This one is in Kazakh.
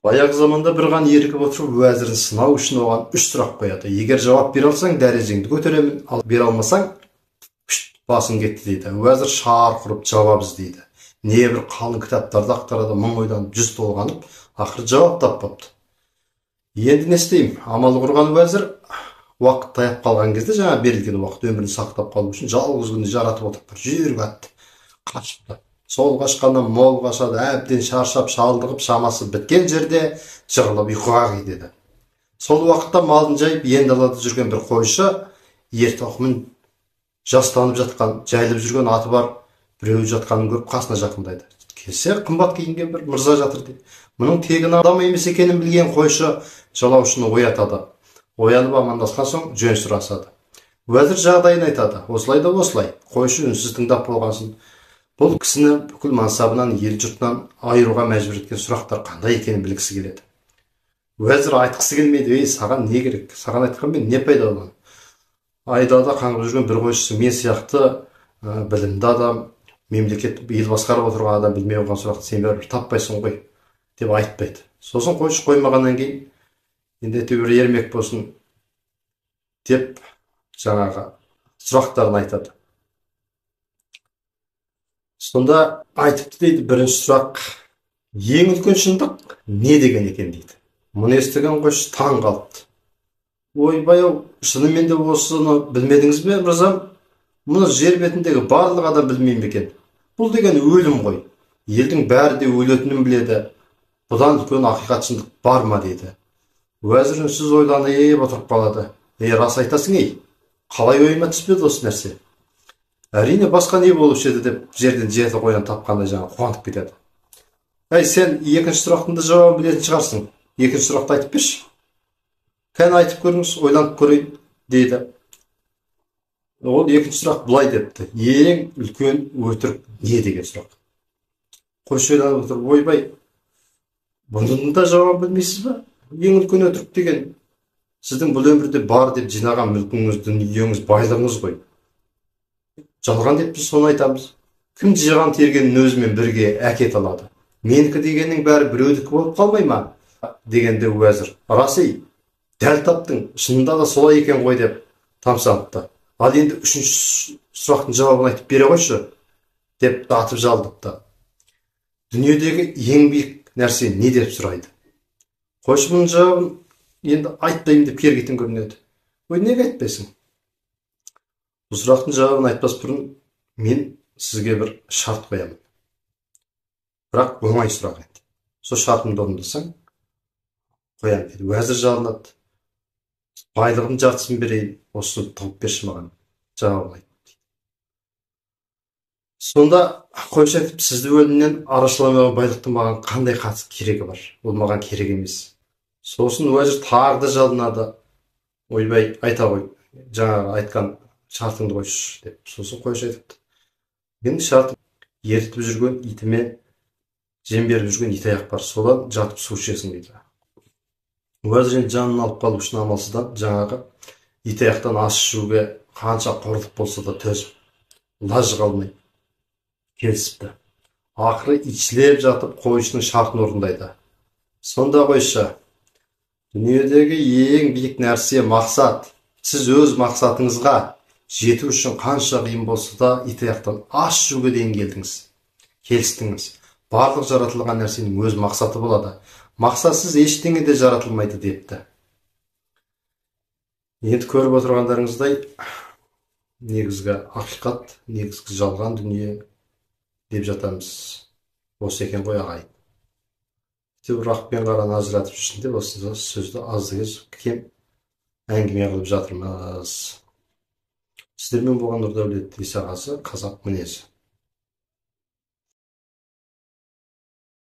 Баяғы заманда бір хан ерігіп отырып уәзірін сынау үшін оған үш сұрақ қояды. Егер жауап бере алсаң, дәрежеңді көтеремін, ал бере алмасаң, басың кетті дейді. Уәзір шарқ ұрып жауап іздейді. Небір қалың кітаптарды ақтарады, мың ойланып, жүз толғанып, ақыры жауап таппапты. Енді не істеймін? Амал құрған уәзір уақыт таяп қалған кезде, жаңа берілген уақыт өмірін сақтап қалу үшін жалғыз күнді жаратып отырып тұр. Жүйрік атты, қашыпты. Сол қашқаннан мол қашады, әбден шаршап, шалдығып, шамасы біткен жерде жығылып ұйқыға кетеді. Сол уақытта малын жайып, ен далада жүрген бір қойшы ер тоқымын жастанып жатқан, жайылып жүрген аты бар біреу жатқанын көріп қасына жақындайды. Келсе, қымбат киінген бір мырза жатыр дейді. Мұның тегін адам емес екенін білген қойшы жолаушыны оятады. Оянып амандасқан соң жөн сұрасады. Уәзір жағдайын айтады. Осылай да осылай. Қойшы үнсіз тыңдап болған соң, бұл кісіні бүкіл мансабынан, ел жұртынан айыруға мәжбүр еткен сұрақтар қандай екенін білгісі келеді. Уәзір айтқысы келмейді. Саған не керек? Саған айтқанмен не пайда болған? Айдалада қаңғып жүрген бір қойшысы мен сияқты білімді адам, мемлекет ел басқарып отырған адам білмей қойған сұрақты сен бәрібір таппайсың ғой деп айтпайды. Сосын қойшы қоймағаннан кейін енді әйтеуір ермек болсын деп жаңағы сұрақтарын айтады. Сонда айтыпты дейді, бірінші сұрақ: ең үлкен шындық не деген екен дейді. Мұны естіген қойшы таң қалыпты. Ойбай-ау, шынымен де осыны білмедіңіз бе, мырзам? Мұны жер бетіндегі барлық адам білмейді екен. Бұл деген өлім ғой. Елдің бәрі де өлетінін біледі. Бұдан үлкен ақиқат шындық бар ма дейді. Уәзір үнсіз ойланып отырып қалады. Рас айтасың, қалай ойыма түспеді осы нәрсе? Әрине басқа не болушы еді деп жерден жеті қоян тапқанда жаңа қуанып кетеді. Сен екінші сұрақтың да жауабын білетін шығарсың. Екінші сұрақты айтып берші. Кәне айтып көріңіз, ойланып көрейін дейді. Ол екінші сұрақ былай депті: ең үлкен өтірік не деген сұрақ. Қойшы ойланып отыр. Ойбай, бұның да жауабын білмейсіз ба? Ең үлкен өтірік деген сіздің бұл өмірде бар деп жинаған мүлкіңіз, дүниеңіз, байлығыңыз ғой. Жалған деп біз соны айтамыз. Кім жиған тергенін өзімен бірге әкет алады. Менікі дегеннің бәрі біреудікі болып қалмай ма? Дегенде уәзір: рас, дәл таптың, шынында да солай екен ғой деп тамсаныпты. Ал енді үшінші сұрақтың жауабын айтып бере қойшы деп атып жалдыпты. Дүниедегі ең биік нәрсе не деп сұрайды. Қойшы мұның жауабын енді айтпаймын деп кергитін көрінеді. Неге айтпайсың? Бұл сұрақтың жауабын айтпас бұрын мен сізге бір шарт қоямын. Бірақ оңай сұрақ еді. Сол шартымды орындасаң қоямын дейді. Уәзір жалынады. Байлығын жартысын берейін, осы тауып берші маған. Жауабын айт дейді. Сонда қойшы айтып, сізді өлімнен арашаламаған байлықтың маған қандай керегі бар? Ол маған керек емес. Сосын уәзір тағы да жалынады. Ойбай, айта ғой, жаңағы айтқан шартыңды қойшы деп. Сосын қойшы айтыпты: менің шартым ертіп жүрген итіме жем беріп жүрген итаяқ бар, содан жатып су ішесің дейді. Уәзір жанын алып қалу үшін амалсыздан жаңағы итаяқтан ас ішуге қанша қорлық болса да төзіп, лажы қалмай келісіпті. Ақыры итшілеп жатып қойшының шартын орындайды. Сонда қойшы: дүниедегі ең биік нәрсе мақсат. Сіз өз мақсатыңызға жету үшін қанша қиын болса да итаяқтан ас ішуге дейін келістіңіз. Барлық жаратылған нәрсенің өз мақсаты болады. Мақсатсыз ештеңе де жаратылмайды депті. Енді көріп отырғандарыңыздай, негізгі ақиқат, негізгі жалған дүние деп жатамыз. Осы екен ғой ағайын. Ақ пен қараны ажыратып жүрсін деп осы сөзді азды кем әңгіме қылып жатырмыз. Сіздермен болған Нұрдәулет Исағасы, қазақ мінезі.